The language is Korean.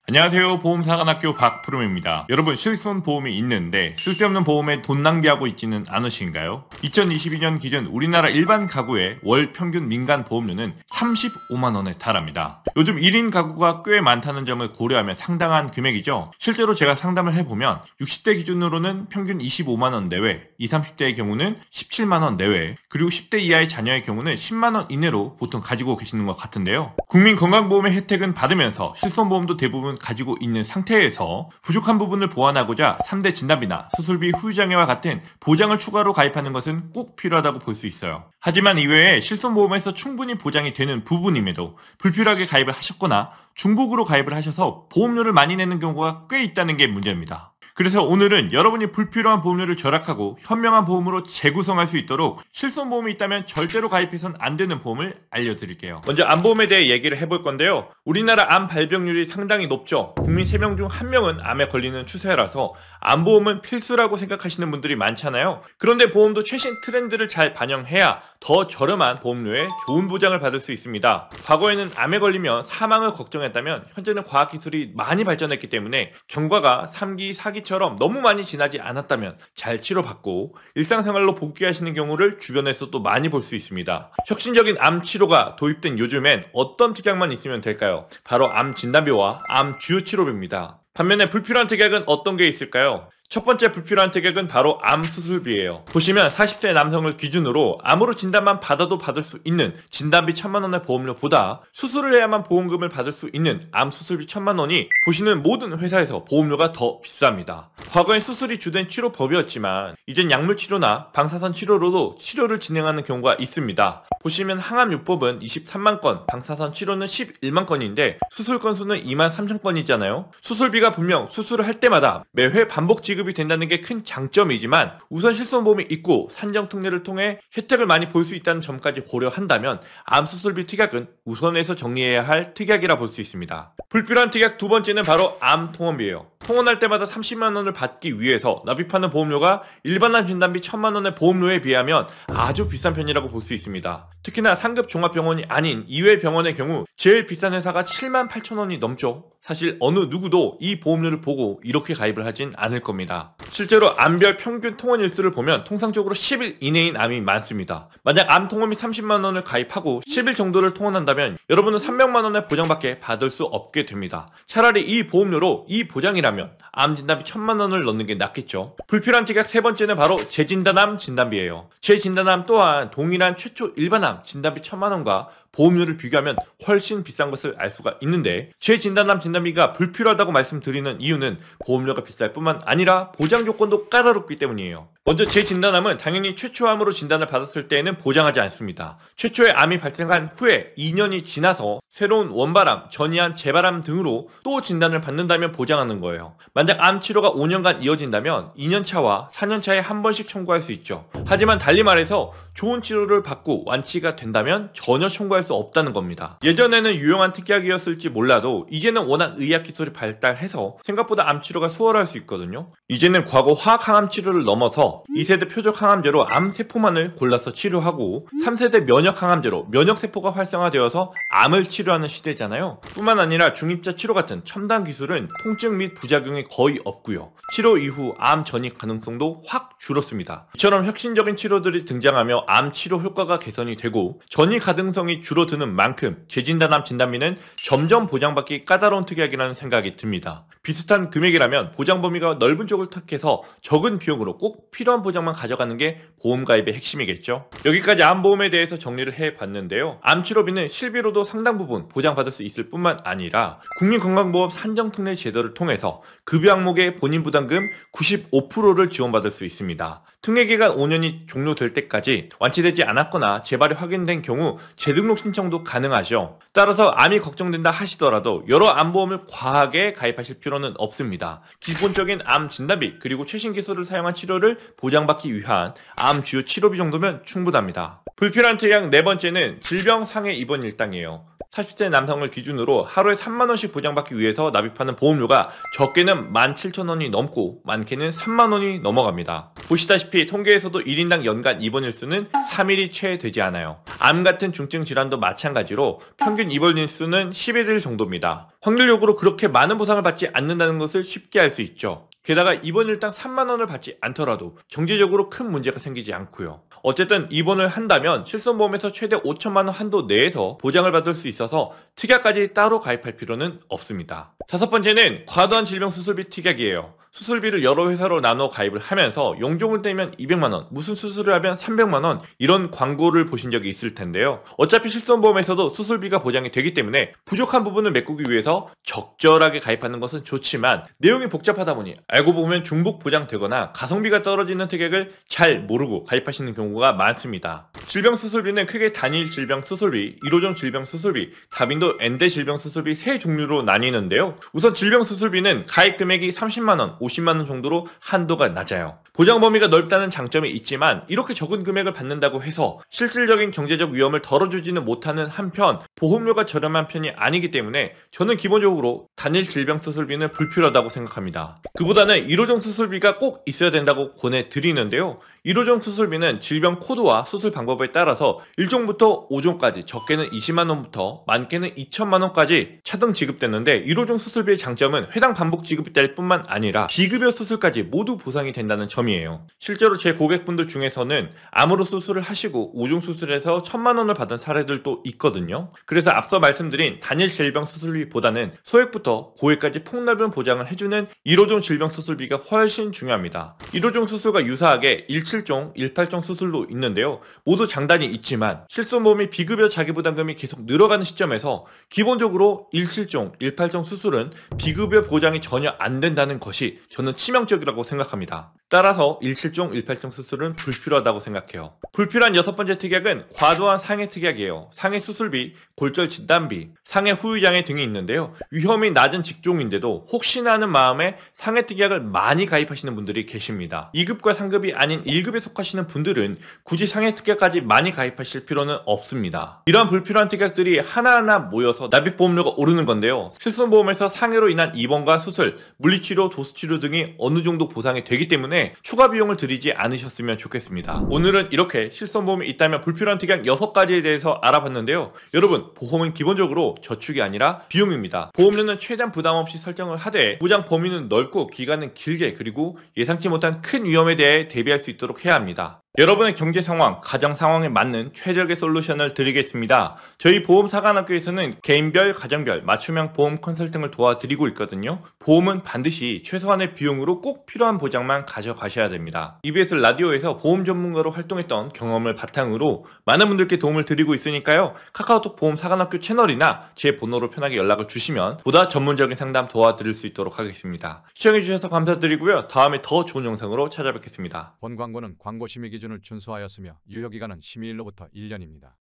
안녕하세요. 보험사관학교 박프롬입니다. 여러분, 실손보험이 있는데 쓸데없는 보험에 돈 낭비하고 있지는 않으신가요? 2022년 기준 우리나라 일반 가구의 월 평균 민간 보험료는 35만원에 달합니다. 요즘 1인 가구가 꽤 많다는 점을 고려하면 상당한 금액이죠. 실제로 제가 상담을 해보면 60대 기준으로는 평균 25만원 내외, 20, 30대의 경우는 17만원 내외, 그리고 10대 이하의 자녀의 경우는 10만원 이내로 보통 가지고 계시는 것 같은데요. 국민건강보험의 혜택은 받으면서 실손보험도 대부분 가지고 있는 상태에서 부족한 부분을 보완하고자 3대 진단비나 수술비 후유장애와 같은 보장을 추가로 가입하는 것은 꼭 필요하다고 볼 수 있어요. 하지만 이외에 실손보험에서 충분히 보장이 되는 부분임에도 불필요하게 가입을 하셨거나 중복으로 가입을 하셔서 보험료를 많이 내는 경우가 꽤 있다는 게 문제입니다. 그래서 오늘은 여러분이 불필요한 보험료를 절약하고 현명한 보험으로 재구성할 수 있도록 실손보험이 있다면 절대로 가입해선 안 되는 보험을 알려드릴게요. 먼저 암보험에 대해 얘기를 해볼 건데요. 우리나라 암 발병률이 상당히 높죠. 국민 3명 중 1명은 암에 걸리는 추세라서 암보험은 필수라고 생각하시는 분들이 많잖아요. 그런데 보험도 최신 트렌드를 잘 반영해야 더 저렴한 보험료에 좋은 보장을 받을 수 있습니다. 과거에는 암에 걸리면 사망을 걱정했다면 현재는 과학기술이 많이 발전했기 때문에 경과가 3기, 4기처럼 너무 많이 지나지 않았다면 잘 치료받고 일상생활로 복귀하시는 경우를 주변에서도 많이 볼 수 있습니다. 혁신적인 암 치료가 도입된 요즘엔 어떤 특약만 있으면 될까요? 바로 암 진단비와 암 주요 치료비입니다. 반면에 불필요한 특약은 어떤 게 있을까요? 첫 번째 불필요한 특약은 바로 암 수술비예요. 보시면 40대 남성을 기준으로 암으로 진단만 받아도 받을 수 있는 진단비 1,000만원의 보험료보다 수술을 해야만 보험금을 받을 수 있는 암 수술비 1,000만원이 보시는 모든 회사에서 보험료가 더 비쌉니다. 과거엔 수술이 주된 치료법이었지만 이젠 약물 치료나 방사선 치료로도 치료를 진행하는 경우가 있습니다. 보시면 항암요법은 23만 건, 방사선 치료는 11만 건인데 수술 건수는 2만 3천 건이잖아요. 수술비가 분명 수술을 할 때마다 매회 반복 지급이 된다는 게 큰 장점이지만 우선 실손보험이 있고 산정특례를 통해 혜택을 많이 볼 수 있다는 점까지 고려한다면 암 수술비 특약은 우선해서 정리해야 할 특약이라 볼 수 있습니다. 불필요한 특약 두 번째는 바로 암 통원비예요. 통원할 때마다 30만원을 받기 위해서 납입하는 보험료가 일반암 진단비 1,000만원의 보험료에 비하면 아주 비싼 편이라고 볼 수 있습니다. 특히나 상급 종합병원이 아닌 이외 병원의 경우 제일 비싼 회사가 7만 8천원이 넘죠. 사실 어느 누구도 이 보험료를 보고 이렇게 가입을 하진 않을 겁니다. 실제로 암별 평균 통원 일수를 보면 통상적으로 10일 이내인 암이 많습니다. 만약 암 통원비 30만원을 가입하고 10일 정도를 통원한다면 여러분은 300만원의 보장밖에 받을 수 없게 됩니다. 차라리 이 보험료로 이 보장이라면 암 진단비 1,000만원을 넣는 게 낫겠죠. 불필요한 특약 세 번째는 바로 재진단암 진단비예요. 재진단암 또한 동일한 최초 일반암 진단비 1,000만원과 보험료를 비교하면 훨씬 비싼 것을 알 수가 있는데 재진단암 진단비가 불필요하다고 말씀드리는 이유는 보험료가 비쌀 뿐만 아니라 보장 조건도 까다롭기 때문이에요. 먼저 재진단암은 당연히 최초 암으로 진단을 받았을 때에는 보장하지 않습니다. 최초의 암이 발생한 후에 2년이 지나서 새로운 원발암, 전이암, 재발암 등으로 또 진단을 받는다면 보장하는 거예요. 만약 암 치료가 5년간 이어진다면 2년차와 4년차에 한 번씩 청구할 수 있죠. 하지만 달리 말해서 좋은 치료를 받고 완치가 된다면 전혀 청구할 수 없다는 겁니다. 예전에는 유용한 특약이었을지 몰라도 이제는 워낙 의학기술이 발달해서 생각보다 암 치료가 수월할 수 있거든요. 이제는 과거 화학항암 치료를 넘어서 2세대 표적항암제로 암세포만을 골라서 치료하고 3세대 면역항암제로 면역세포가 활성화되어서 암을 치료하는 시대잖아요. 뿐만 아니라 중입자 치료 같은 첨단 기술은 통증 및 부작용이 거의 없고요. 치료 이후 암 전이 가능성도 확 줄었습니다. 이처럼 혁신적인 치료들이 등장하며 암 치료 효과가 개선이 되고 전이 가능성이 줄어드는 만큼 재진단암 진단비는 점점 보장받기 까다로운 특약이라는 생각이 듭니다. 비슷한 금액이라면 보장 범위가 넓은 쪽을 택해서 적은 비용으로 꼭 필요한 보장만 가져가는 게 보험 가입의 핵심이겠죠. 여기까지 암보험에 대해서 정리를 해봤는데요. 암치료비는 실비로도 상당 부분 보장받을 수 있을 뿐만 아니라 국민건강보험 산정특례 제도를 통해서 급여 항목의 본인 부담금 95%를 지원받을 수 있습니다. 특례기간 5년이 종료될 때까지 완치되지 않았거나 재발이 확인된 경우 재등록 신청도 가능하죠. 따라서 암이 걱정된다 하시더라도 여러 암보험을 과하게 가입하실 필요는 없습니다. 기본적인 암 진단비 그리고 최신 기술을 사용한 치료를 보장받기 위한 암 주요 치료비 정도면 충분합니다. 불필요한 특약 네 번째는 질병 상해 입원 일당이에요. 40세 남성을 기준으로 하루에 3만원씩 보장받기 위해서 납입하는 보험료가 적게는 17,000원이 넘고 많게는 3만원이 넘어갑니다. 보시다시피 통계에서도 1인당 연간 입원 일수는 3일이 채 되지 않아요. 암 같은 중증 질환도 마찬가지로 평균 입원 일수는 11일 정도입니다. 확률적으로 그렇게 많은 보상을 받지 않는다는 것을 쉽게 알 수 있죠. 게다가 입원 일당 3만원을 받지 않더라도 경제적으로 큰 문제가 생기지 않고요. 어쨌든 입원을 한다면 실손보험에서 최대 5천만원 한도 내에서 보장을 받을 수 있어서 특약까지 따로 가입할 필요는 없습니다. 다섯 번째는 과도한 질병 수술비 특약이에요. 수술비를 여러 회사로 나눠 가입을 하면서 용종을 떼면 200만원, 무슨 수술을 하면 300만원 이런 광고를 보신 적이 있을 텐데요. 어차피 실손보험에서도 수술비가 보장이 되기 때문에 부족한 부분을 메꾸기 위해서 적절하게 가입하는 것은 좋지만 내용이 복잡하다 보니 알고 보면 중복 보장되거나 가성비가 떨어지는 특약을 잘 모르고 가입하시는 경우가 많습니다. 질병 수술비는 크게 단일 질병 수술비, 1호종 질병 수술비, 다빈도 엔대 질병 수술비 세 종류로 나뉘는데요. 우선 질병 수술비는 가입 금액이 30만원, 50만원 정도로 한도가 낮아요. 보장 범위가 넓다는 장점이 있지만 이렇게 적은 금액을 받는다고 해서 실질적인 경제적 위험을 덜어주지는 못하는 한편 보험료가 저렴한 편이 아니기 때문에 저는 기본적으로 단일 질병 수술비는 불필요하다고 생각합니다. 그보다는 1호종 수술비가 꼭 있어야 된다고 권해드리는데요. 1호종 수술비는 질병 코드와 수술 방법에 따라서 1종부터 5종까지 적게는 20만원부터 많게는 2천만원까지 차등 지급되는데 1호종 수술비의 장점은 회당 반복 지급이 될 뿐만 아니라 비급여 수술까지 모두 보상이 된다는 점이에요. 실제로 제 고객분들 중에서는 암으로 수술을 하시고 5종 수술에서 1,000만원을 받은 사례들도 있거든요. 그래서 앞서 말씀드린 단일 질병 수술비보다는 소액부터 고액까지 폭넓은 보장을 해주는 1호종 질병 수술비가 훨씬 중요합니다. 1호종 수술과 유사하게 17종, 18종 수술도 있는데요. 모두 장단이 있지만 실손보험이 비급여 자기부담금이 계속 늘어가는 시점에서 기본적으로 17종, 18종 수술은 비급여 보장이 전혀 안 된다는 것이 저는 치명적이라고 생각합니다. 따라서 17종, 18종 수술은 불필요하다고 생각해요. 불필요한 여섯 번째 특약은 과도한 상해 특약이에요. 상해 수술비, 골절 진단비, 상해 후유장애 등이 있는데요. 위험이 낮은 직종인데도 혹시나 하는 마음에 상해 특약을 많이 가입하시는 분들이 계십니다. 2급과 3급이 아닌 1급에 속하시는 분들은 굳이 상해 특약까지 많이 가입하실 필요는 없습니다. 이러한 불필요한 특약들이 하나하나 모여서 납입보험료가 오르는 건데요. 실손보험에서 상해로 인한 입원과 수술, 물리치료, 도수치료 등이 어느 정도 보상이 되기 때문에 추가 비용을 들이지 않으셨으면 좋겠습니다. 오늘은 이렇게 실손보험이 있다면 불필요한 특약 6가지에 대해서 알아봤는데요. 여러분, 보험은 기본적으로 저축이 아니라 비용입니다. 보험료는 최대한 부담 없이 설정을 하되 보장 범위는 넓고 기간은 길게 그리고 예상치 못한 큰 위험에 대해 대비할 수 있도록 해야 합니다. 여러분의 경제 상황, 가정 상황에 맞는 최적의 솔루션을 드리겠습니다. 저희 보험사관학교에서는 개인별, 가정별, 맞춤형 보험 컨설팅을 도와드리고 있거든요. 보험은 반드시 최소한의 비용으로 꼭 필요한 보장만 가져가셔야 됩니다. EBS 라디오에서 보험 전문가로 활동했던 경험을 바탕으로 많은 분들께 도움을 드리고 있으니까요. 카카오톡 보험사관학교 채널이나 제 번호로 편하게 연락을 주시면 보다 전문적인 상담 도와드릴 수 있도록 하겠습니다. 시청해주셔서 감사드리고요. 다음에 더 좋은 영상으로 찾아뵙겠습니다. 본 광고는 광고 심의 기준을 준수하였으며 유효기간은 심의일로부터 1년입니다.